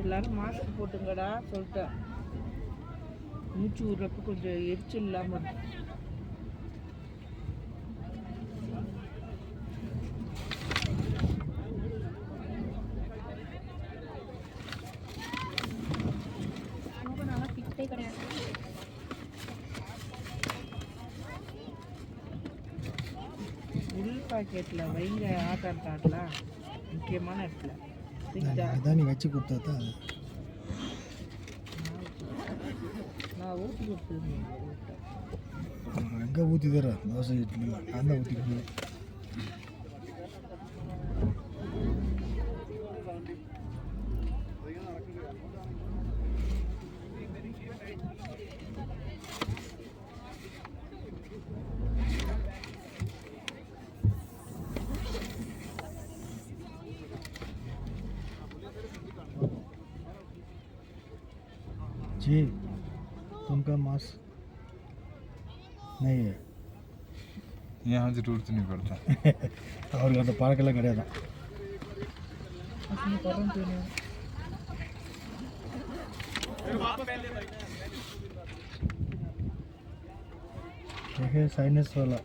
எல்லாரும் மாஸ்க் போட்டுங்கடா சொல்லிட்டேன். மூச்சு விடுறப்ப கொஞ்சம் எரிச்சல் இல்லாமல் இருக்கும். உள் பாக்கெட்டில் வைங்க ஆதார் கார்டெலாம் முக்கியமான இடத்துல அதான் நீ வச்சு கொடுத்தா தான் நான் ஊற்றி கொடுத்துருந்தேன். எங்கே ஊற்றி தர தோசை இட்லி நான் தான் ஊற்றி கொடுத்தேன். जी तुमका मास्क नहीं है यहाँ जरूरत नहीं पड़ता और तो पार्क लग रहा था देखिए साइनस वाला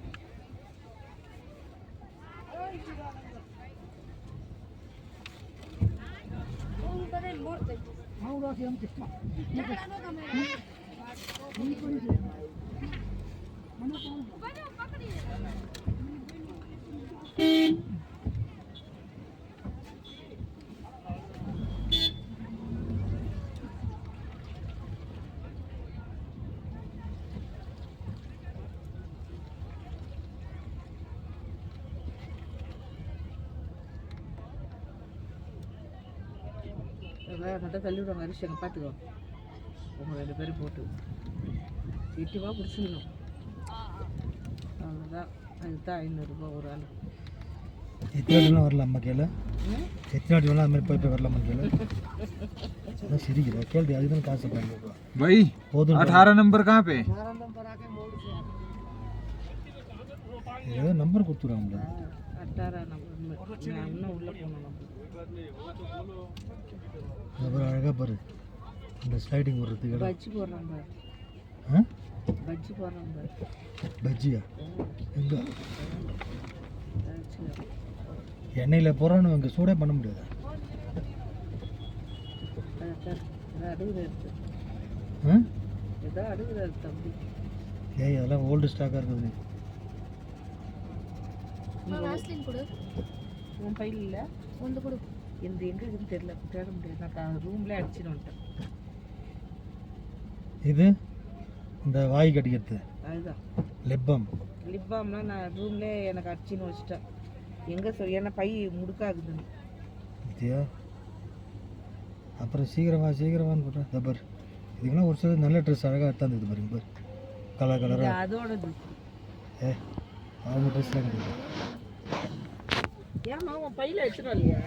மட்டும் தள்ளி விடுவாங்க. அரிசி அங்கே பார்த்துக்கோ. உங்கள் 2 பேரும் போட்டு 8 ரூபா பிடிச்சிக்கணும். அவ்வளோதான். அதுதான் 500 ரூபா ஒரு ஆள். எத்தனை வாட்டிலாம் வரலாம் அம்மா கேளு. எத்தனை வாட்டிலாம் அது மாதிரி போய் வரலாமா கேளு. அதான் சரிக்கிறேன் கேள்வி அதுதான் காசு பண்ணுறோம். भाई 18 नंबर कहाँ पे? 18 नंबर आके मोड़ से ஏதோ நம்பர் கொடுத்துருவாங்க. 18 नंबर நான் இன்னும் உள்ளே போகணும். அப்புறம் அழகாக பாரு இந்த ஸ்லைடிங் போடுறதுக்கு பஜ்ஜி போடுறான் பாரு. ஆ பஜ்ஜி போடுறான் பாரு. பஜ்ஜியா எங்கே எண்ணெயில் போடுறோன்னு அங்கே சூடே பண்ண முடியாது. அடுகுறது ஆ ஏதோ அடுகுறது தம்பி. ஏய் அதெல்லாம் ஓல்டு ஸ்டாக்காக இருக்குது. உன் பையில் இல்லை வந்து கொடு. இந்த எங்கே இருக்குன்னு தெரியல, தேட முடியாது. நான் ரூம்லேயே அடிச்சுட்டு வந்துட்டேன். இது இந்த வாய் கடிக்கிறது அதுதான் லிப்பம். லிப்பாம்லாம் நான் ரூம்லேயே எனக்கு அடிச்சுன்னு வச்சுட்டேன். எங்கே சொல் ஏன்னா பை முடுக்காகுதுன்னு. இதுயா அப்புறம் சீக்கிரமான்னு போட்டேன். இந்த பாரு இதுக்கெல்லாம் ஒரு சில நல்ல ட்ரெஸ் அழகாக எடுத்தாந்துது பாருங்க பாரு கலர் கலராக. அதோடது அவங்க ட்ரெஸ்லாம் கிடையாது. ஏமா உன் பையில் எடுத்துட்டு வரலையா?